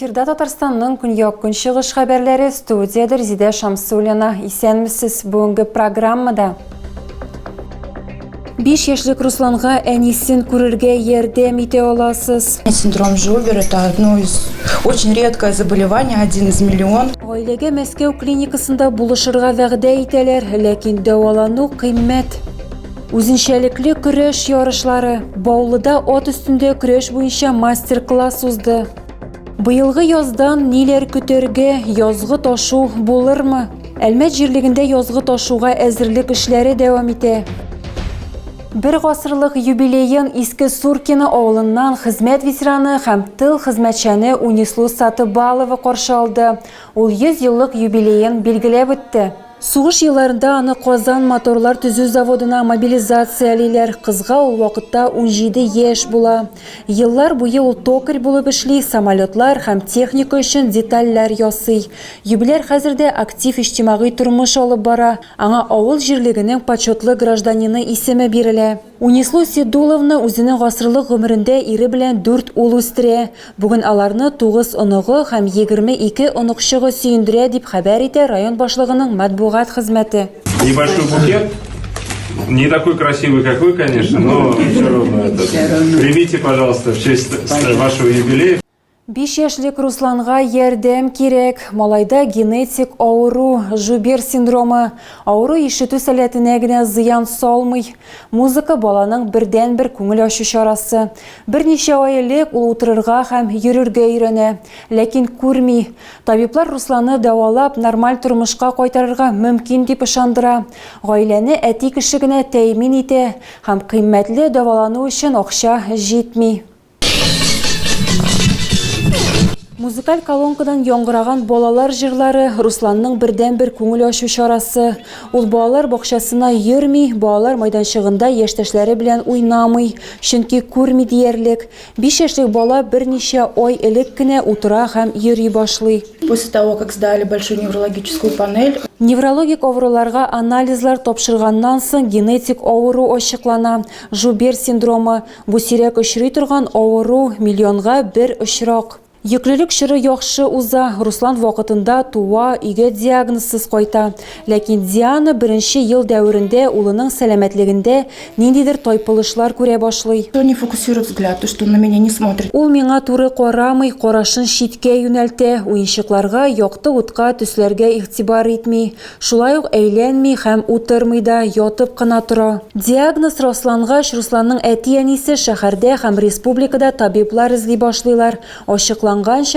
Эфирда Татарстанның көньяк-көнчыгыш хәбәрләре, студиядә Резида Шамсуллина. Исәнмесез бүгенге программада. 5 яшьлек Русланга әнисен күрергә ярдәм итә аласыз. Синдром Жубер – это одно из очень редкое заболевание, 1 из миллиона. Гаиләгә Мәскәү клиникасында булышырга вәгъдә итәләр, ләкин дәвалану кыйммәт. Үзенчәлекле көрәш ярышлары. Баулыда ат өстендә көрәш буенча мастер-класс узды. Быелгы яздан ниләр көтәргә, язгы ташу булырмы? Әлмәт җирлегендә язгы ташуга әзерлек эшләре дәвам итә. Бер гасырлык юбилейын Иске Суркино авылыннан хезмәт ветераны һәм тыл хезмәтчәне Унислу Сатыбалова каршы алды. Ул 100 еллык юбилейын билгеләп үтте. Сугыш елларында аны Казан моторлар төзү заводына мобилизациялиләр. Кызга ул вакытта 17 яшь була. Еллар буе ул токарь булып эшли, самолетлар һәм техника өчен детальләр ясый. Юбилер хәзердә актив иҗтимагый тормыш алып бара. Аңа авыл җирлегенең почетлы гражданины исеме бирелә. Унислу Седуловна үзенең гасырлык гомерендә ире белән 4 ул үстерә. Бүген аларны 9 оныгы һәм 22 оныкчыгы сөендерә дип хәбәр итә район башлыгының матбугат хезмәте. Небольшой букет. Не такой красивый, как вы, конечно, но все равно примите, пожалуйста, в честь вашего юбилея. 5 яшьлек Русланга ярдәм кирәк. Малайда генетик авыру, Жубер синдромы. Авыру ишетү сәләтенә генә зыян салмый. Музыка баланың бердән-бер күңел ачу чарасы. Берничә ай элек ул утырырга һәм йөрергә өйрәнә, ләкин күрми. Табиблар Русланны дәвалап, нормаль тормышка кайтарырга мөмкин дип ышандыра. Гаиләне әти кеше генә тәэмин итә һәм кыйммәтле дәвалану өчен акча җитми. Музыкаль колонкадан яңгыраган балалар җырлары Русланның бердән-бер күңел ачу чарасы. Ул балалар бакчасына йөрми, балалар майданчыгында яшьтәшләре белән уйнамый, чөнки күрми диярлек. 5 яшьлек бала берничә ай элек кенә утыра һәм йөри башлый. После того, как сдали большую неврологическую панель, Неврологик авыруларга анализлар тапшырганнан соң генетик авыру ачыклана. Жубер синдромы. Бу сирәк очрый торган авыру, миллионга бер очрак. Йөклелек чоры яхшы уза. Руслан вакытында туа, өйгә диагнозсыз кайта. Ләкин Диана беренче ел дәверендә улының сәламәтлегендә ниндидер тайпылышлар күрә башлый. он не фокусирует взгляд, то, что он на меня не смотрит. Ул миңа туры карамый, карашын читкә юнәлтә, уенчыкларга, якты утка, төсләргә игътибар итми. Шулай ук әйләнми һәм утырмый да, ятып кына тора. Диагноз раслангач, Русланның әти-әнисе шәһәрдә һәм республикада табиблар эзли башлыйлар. Ачыкланганча,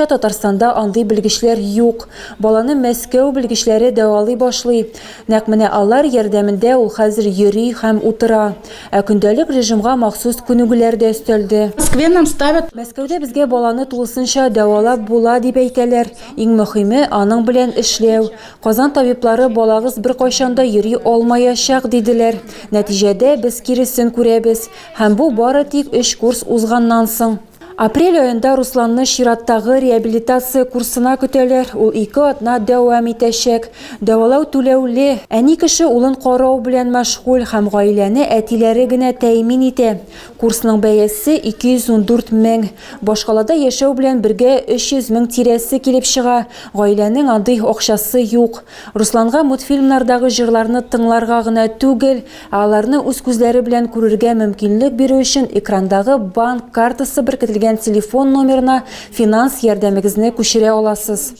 Татарстанда андый белгечләр юк. Баланы Мәскәү белгечләре дәвалый башлый. Нәкъ менә алар ярдәмендә ул хәзер йөри һәм утыра. Ә көндәлек режимга махсус күнегүләр дә өстәлде. Москве нам ставят. Мәскәүдә безгә баланы тулысынча дәвалап була дип әйтәләр. Иң мөһиме аның белән эшләү. Казан табиблары балагыз бер кайчанда йөри алмаячак диделәр. Нәтиҗәдә без киресен күрәбез һәм бу бары тик 3 курс узганнан соң. Апрель айында Русланны чираттагы реабилитация курсына көтәләр. Ул 2 атна дәвам итәчәк. Дәвалау түләүле. Әни кеше улын карау белән мәшгуль һәм гаиләне әтиләре генә тәэмин итә. Курсның бәясе 214 мең. Башкалада яшәү белән бергә 300 мең тирәсе килеп чыга. Гаиләнең андый акчасы юк. Русланга мультфильмнардагы җырларны тыңларга гына түгел, аларны үз күзләре белән күрергә мөмкинлек бирү өчен экрандагы банк картасы беркетелгән телефон номерына финанс ярдәмегезне күчерә аласыз.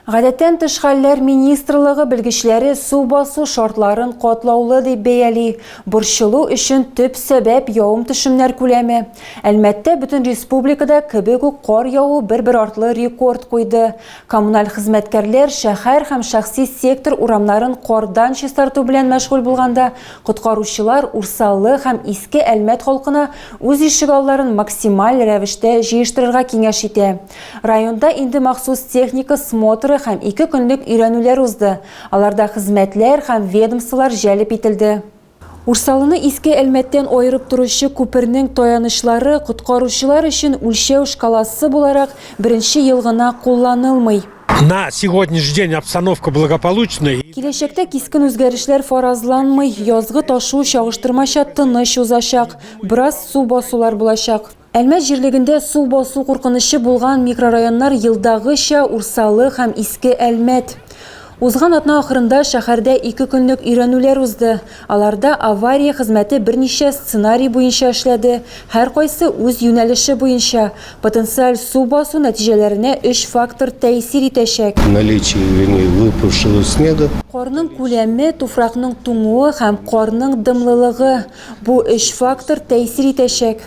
Гадәттән тыш хәлләр министрлыгы белгечләре су басу шартларын катлаулы дип бәяли. Борчылу өчен төп сәбәп явым-төшемнәр күләме. Әлмәттә бөтен республикада кебек үк кар яву бер артлы рекорд куйды. Коммуналь хезмәткәрләр шәһәр һәм шәхси сектор урамнарын кардан чистарту белән мәшгуль булганда, коткаручылар Урсаллы һәм Иске Әлмәт халкына үз ишегалларын максималь рәвештә җыештырырга киңәш итә. Районда инде махсус техника смотры һәм 2 көнлек өйрәнүләр узды. Аларда хезмәтләр һәм ведомстволар җәлеп ителде. Урсалыны Иске Әлмәттән айырып торучы күпернең таянышлары коткаручылар өчен үлчәү шкаласы буларак беренче ел гына кулланылмый. На сегодняшний день обстановка благополучная. Киләчәктә кискен үзгәрешләр фаразланмый, язгы ташу чагыштырмача тыныч узачак, бераз су басулар булачак. Әлмәт җирлегендә су басу куркынышы булган микрорайоннар елдагыча Урсалы һәм Иске Әлмәт. Узган атна ахырында шәһәрдә 2 көнлек өйрәнүләр узды. Аларда авария хезмәте берничә сценарий буенча эшләде. Һәр кайсы үз юнәлеше буенча. Потенциаль су басу нәтиҗәләренә 3 фактор тәэсир итәчәк. Наличие, выпавшего снега. Карның күләме, туфракның туңуы һәм карның дымлылыгы. Бу 3 фактор тәэсир итәчәк.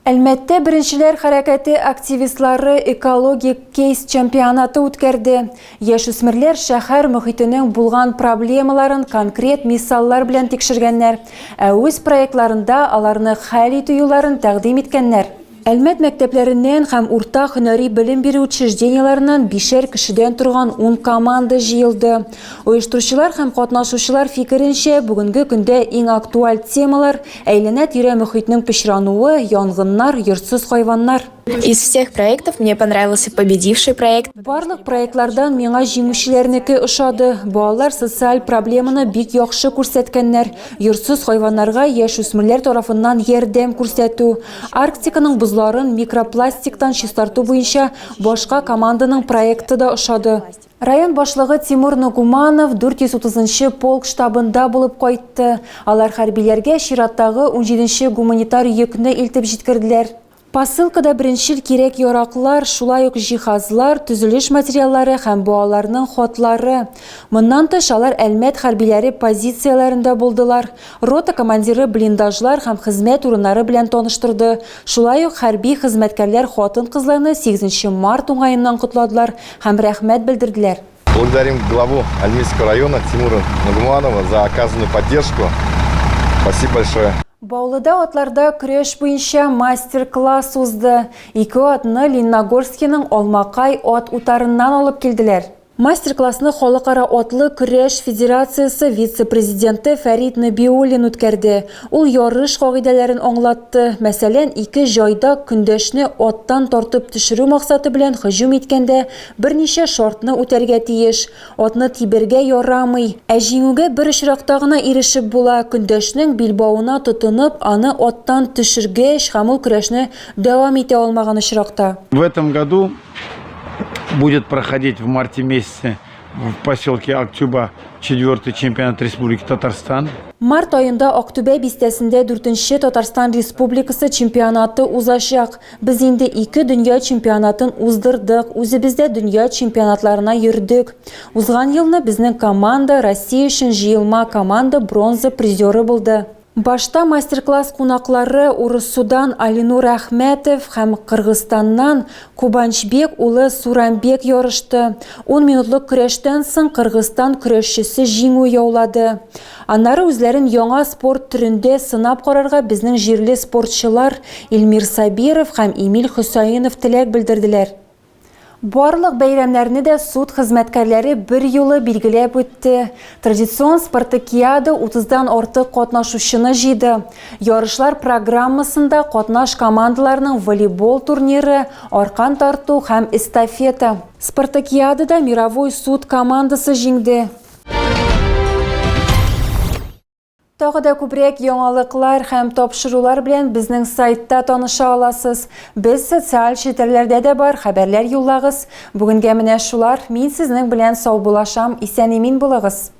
Әлмәттә беренчеләр хәрәкәте активистлары экологик кейс чемпионаты үткәрде. Яшүсмерләр шәһәр мөхитенең булган проблемаларын конкрет мисаллар белән тикшергәннәр, ә үз проектларында аларны хәл итү юлларын тәкъдим иткәннәр. Әлмәт мәктәпләреннән һәм урта һөнәри белем бирү учрежденияларыннан 5 кешедән торган 10 команда җыелды. Оештыручылар һәм катнашучылар фикеренчә, бүгенге көндә иң актуаль темалар әйләнә-тирә мөхитнең пычрануы, янгыннар, йортсыз хайваннар. Из всех проектов мне понравился победивший проект. Барлык проектлардан миңа җиңүчеләрнеке ошады. Балалар социаль проблеманы бик яхшы күрсәткәннәр. Йортсыз хайваннарга яшүсмерләр тарафыннан ярдәм күрсәтү. Арктиканың бузларын микропластиктан чистарту буенча башка команданың проекты да ошады. Район башлыгы Тимур Нугуманов 430-нчы полк штабында булып кайтты. Алар хәрбиләргә чираттагы 17-нче гуманитар йөкне илтеп җиткерделәр. Посылкада беренчел кирәк яраклар, шулай ук җиһазлар, төзелеш материаллары һәм балаларның хатлары. Моннан тыш алар Әлмәт хәрбиләре позицияләрендә булдылар. Рота командиры блиндажлар һәм хезмәт урыннары белән таныштырды. Шулай ук хәрби хезмәткәрләр хатын-кызларны 8 март уңаеннан кутладылар һәм рәхмәт белдерделәр. Благодарим главу Альмирского района Тимура Нугуманова за оказанную поддержку. Спасибо большое. Баулыда атларда көрәш буенча мастер-класс узды. 2 атны Лениногорскиның Алмакай ат утарыннан алып килделәр. Мастер-классны Халыкара атлы көрәш федерациясе вице-президенты Фәрит Набиуллин үткәрде. Ул ярыш кагыйдәләрен аңлатты. Мәсәлән, 2 җайда көндәшне аттан тартып төшерү максаты белән һөҗүм иткәндә берничә шартны үтәргә тиеш. Атны тибергә ярамый. Ә җиңүгә бер очракта гына ирешеп була. Көндәшнең билбавына тотынып, аны аттан төшергәч, һәм ул көрәшне дәвам итә алмаган очракта. В этом году будет проходить в марте месяце в поселке Актюба 4-й чемпионат Республики Татарстан. Март айында Актүбә бистәсендә 4-нче Татарстан Республикасы чемпионаты узачак. Без инде 2 дөнья чемпионатын уздырдык, үзебездә дөнья чемпионатларына йөрдек. Узган елны безнең команда Россия өчен җыелма команда бронза призеры булды. Башта мастер-класс кунаклары Урысудан Алинур Әхмәтов һәм Кыргызстаннан Кубанчбек улы Сурамбек ярышты. 10 минутлык көрәштән соң Кыргызстан көрәшчесе җиңү яулады. Аннары үзләрен яңа спорт төрендә сынап карарга безнең җирле спортчылар Илмир Сабиров һәм Эмиль Хөсәенов теләк белдерделәр. Барлык бәйрәмнәрне дә суд хезмәткәрләре бер юлы билгеләп үтте. Традицион спартакиада 30-дан артык катнашучыны җыйды. Ярышлар программасында катнаш командаларның волейбол турниры, аркан тарту һәм эстафета. Спартакиадада мировой суд командасы җиңде. Тагы да күбрәк яңалыклар һәм тапшырулар белән безнең сайтта таныша аласыз. Без социаль челтәрләрдә дә бар, хәбәрләр юллагыз. Бүгенгә менә шулар. Мин сезнең белән сау булашам, исән-имин булыгыз.